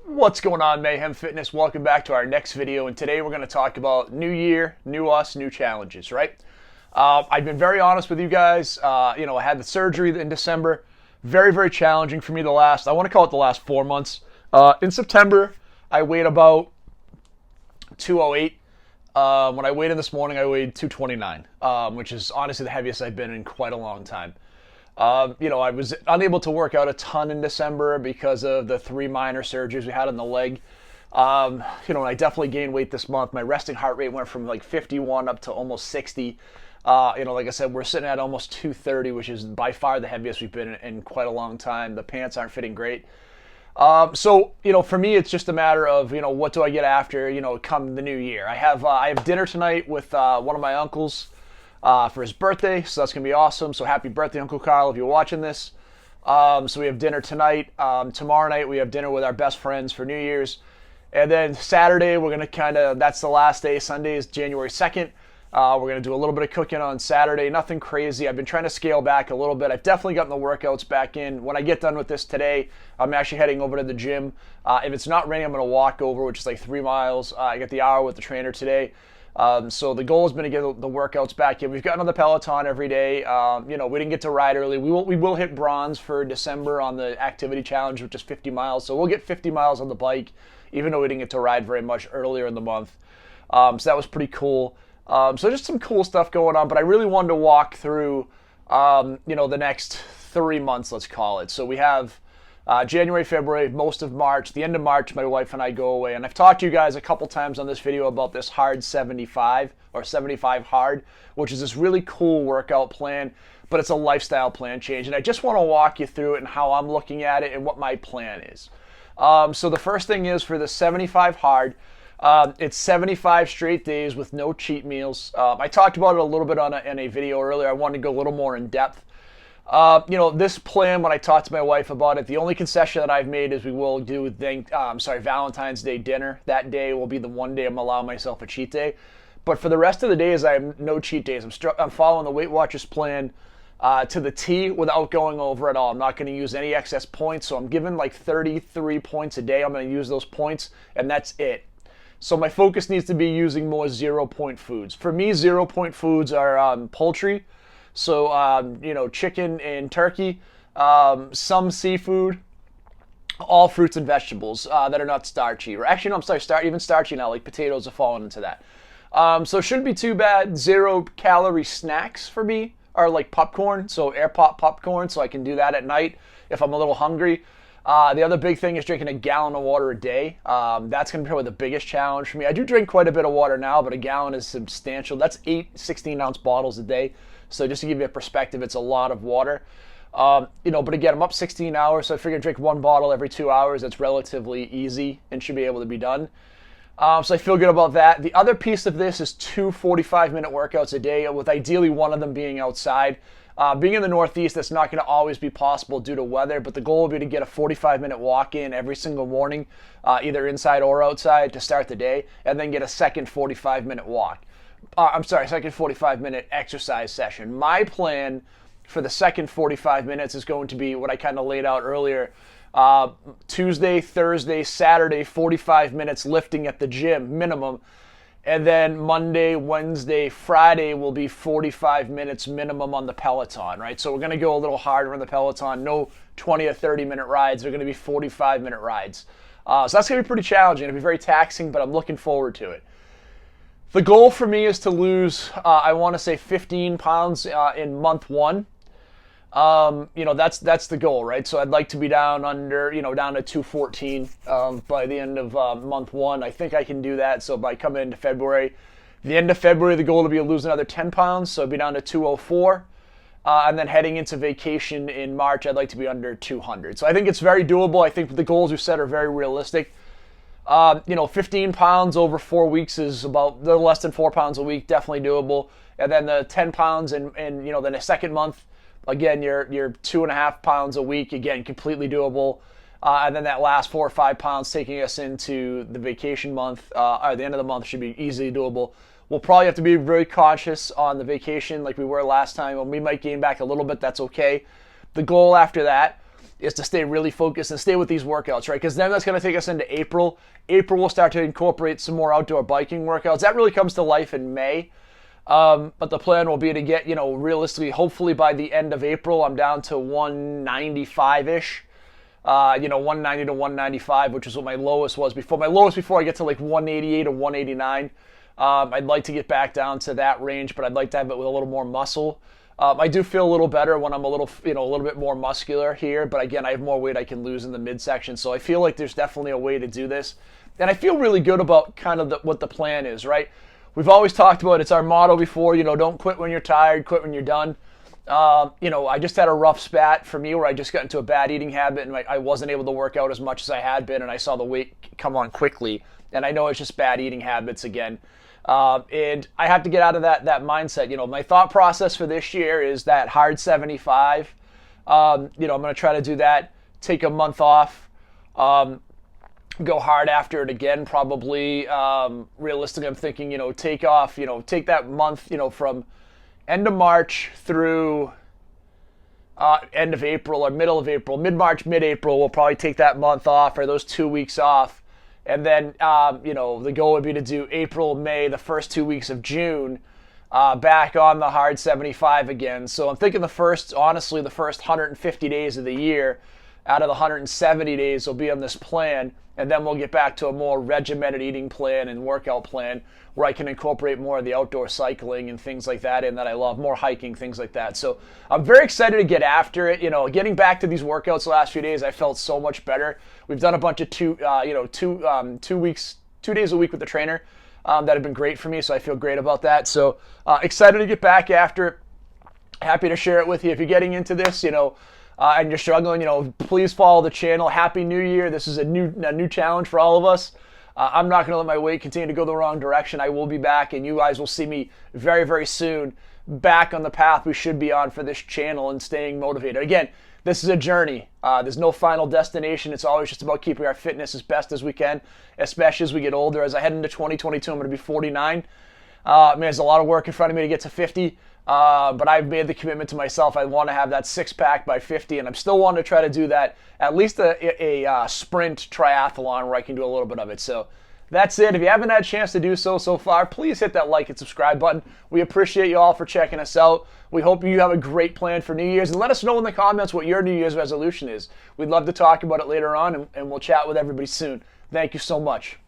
What's going on, Mayhem Fitness? Welcome back to our next video, and today we're going to talk about new year, new us, new challenges, right? I've been very honest with you guys. I had the surgery in December. Very, very challenging for me I want to call it the last 4 months. In September, I weighed about 208. When I weighed in this morning, I weighed 229, which is honestly the heaviest I've been in quite a long time. I was unable to work out a ton in December because of the 3 minor surgeries we had on the leg. I definitely gained weight this month. My resting heart rate went from like 51 up to almost 60. Like I said, we're sitting at almost 230, which is by far the heaviest we've been in quite a long time. The pants aren't fitting great. For me, it's just a matter of, what do I get after, come the new year. I have dinner tonight with one of my uncles for his birthday, so that's going to be awesome. So happy birthday, Uncle Carl, if you're watching this. So we have dinner tonight. Tomorrow night we have dinner with our best friends for New Year's. And then Saturday we're going to that's the last day. Sunday is January 2nd. We're going to do a little bit of cooking on Saturday. Nothing crazy. I've been trying to scale back a little bit. I've definitely gotten the workouts back in. When I get done with this today, I'm actually heading over to the gym. If it's not raining, I'm going to walk over, which is like 3 miles. I get the hour with the trainer today. So the goal has been to get the workouts back in. We've gotten on the Peloton every day. We didn't get to ride early. We will hit bronze for December on the activity challenge, which is 50 miles. So we'll get 50 miles on the bike, even though we didn't get to ride very much earlier in the month. So that was pretty cool. So just some cool stuff going on, but I really wanted to walk through, the next 3 months, let's call it. So we have January, February, most of March. The end of March, my wife and I go away. And I've talked to you guys a couple times on this video about this hard 75 or 75 hard, which is this really cool workout plan, but it's a lifestyle plan change. And I just want to walk you through it and how I'm looking at it and what my plan is. So the first thing is for the 75 hard, it's 75 straight days with no cheat meals. I talked about it a little bit in a video earlier. I wanted to go a little more in depth. This plan, when I talked to my wife about it, the only concession that I've made is we will do Valentine's Day dinner. That day will be the one day I'm allowing myself a cheat day. But for the rest of the days, I have no cheat days. I'm following the Weight Watchers plan to the T without going over at all. I'm not going to use any excess points, so I'm given like 33 points a day. I'm going to use those points, and that's it. So my focus needs to be using more 0-point foods. For me, 0-point foods are poultry. So, chicken and turkey, some seafood, all fruits and vegetables that are not starchy. Or actually, no, I'm sorry, even starchy now, like potatoes are falling into that. So it shouldn't be too bad. 0-calorie snacks for me are like popcorn, so air pop popcorn, so I can do that at night if I'm a little hungry. The other big thing is drinking a gallon of water a day. That's going to be probably the biggest challenge for me. I do drink quite a bit of water now, but a gallon is substantial. That's 8 16-ounce bottles a day. So just to give you a perspective, it's a lot of water. But again, I'm up 16 hours, so I figure drink 1 bottle every 2 hours. That's relatively easy and should be able to be done. So I feel good about that. The other piece of this is 2 45-minute workouts a day, with ideally one of them being outside. Being in the Northeast, that's not going to always be possible due to weather, but the goal will be to get a 45-minute walk in every single morning, either inside or outside to start the day, and then get a second 45-minute walk. Second 45-minute exercise session. My plan for the second 45 minutes is going to be what I kind of laid out earlier. Tuesday, Thursday, Saturday, 45 minutes lifting at the gym, minimum. And then Monday, Wednesday, Friday will be 45 minutes minimum on the Peloton, right? So we're going to go a little harder on the Peloton. No 20 or 30-minute rides. They're going to be 45-minute rides. So that's going to be pretty challenging. It'll be very taxing, but I'm looking forward to it. The goal for me is to lose, I want to say 15 pounds in month 1. That's the goal, right? So I'd like to be down to 214 by the end of month 1. I think I can do that. So by coming into February, the end of February, the goal will be to lose another 10 pounds. So I'd be down to 204. And then heading into vacation in March, I'd like to be under 200. So I think it's very doable. I think the goals we've set are very realistic. 15 pounds over 4 weeks is about the less than 4 pounds a week, definitely doable. And then the 10 pounds in then the second month, again, you're 2.5 pounds a week, again, completely doable. And then that last 4 or 5 pounds taking us into the vacation month, or the end of the month should be easily doable. We'll probably have to be very cautious on the vacation like we were last time. We might gain back a little bit, that's okay. The goal after that is to stay really focused and stay with these workouts, right? Because then that's going to take us into April. April, we'll start to incorporate some more outdoor biking workouts. That really comes to life in May. But the plan will be to get, realistically, hopefully by the end of April, I'm down to 195-ish. 190 to 195, which is what my lowest was before. My lowest before I get to like 188 or 189. I'd like to get back down to that range, but I'd like to have it with a little more muscle. I do feel a little better when I'm a little bit more muscular here, but again, I have more weight I can lose in the midsection, so I feel like there's definitely a way to do this. And I feel really good about kind of what the plan is, right? We've always talked about, it's our motto before, don't quit when you're tired, quit when you're done. I just had a rough spat for me where I just got into a bad eating habit and I wasn't able to work out as much as I had been, and I saw the weight come on quickly. And I know it's just bad eating habits again. And I have to get out of that mindset. My thought process for this year is that hard 75. I'm going to try to do that, take a month off, go hard after it again, probably. Realistically, I'm thinking, take off, take that month, from end of March through end of April or middle of April, mid-March, mid-April. We'll probably take that month off or those 2 weeks off. And then, the goal would be to do April, May, the first 2 weeks of June, back on the hard 75 again. So I'm thinking the first 150 days of the year out of the 170 days will be on this plan. And then we'll get back to a more regimented eating plan and workout plan where I can incorporate more of the outdoor cycling and things like that in that I love, more hiking, things like that. So I'm very excited to get after it. Getting back to these workouts the last few days, I felt so much better. We've done a bunch of 2 days a week with the trainer that have been great for me, so I feel great about that. So excited to get back after it. Happy to share it with you. If you're getting into this, and you're struggling, please follow the channel. Happy New Year. This is a new challenge for all of us. I'm not going to let my weight continue to go the wrong direction. I will be back, and you guys will see me very, very soon back on the path we should be on for this channel and staying motivated. Again, this is a journey. There's no final destination. It's always just about keeping our fitness as best as we can, especially as we get older. As I head into 2022, I'm going to be 49. There's a lot of work in front of me to get to 50. But I've made the commitment to myself. I want to have that 6-pack by 50, and I'm still wanting to try to do that, at least a sprint triathlon where I can do a little bit of it. So that's it. If you haven't had a chance to do so far, please hit that like and subscribe button. We appreciate you all for checking us out. We hope you have a great plan for New Year's, and let us know in the comments what your New Year's resolution is. We'd love to talk about it later on, and we'll chat with everybody soon. Thank you so much.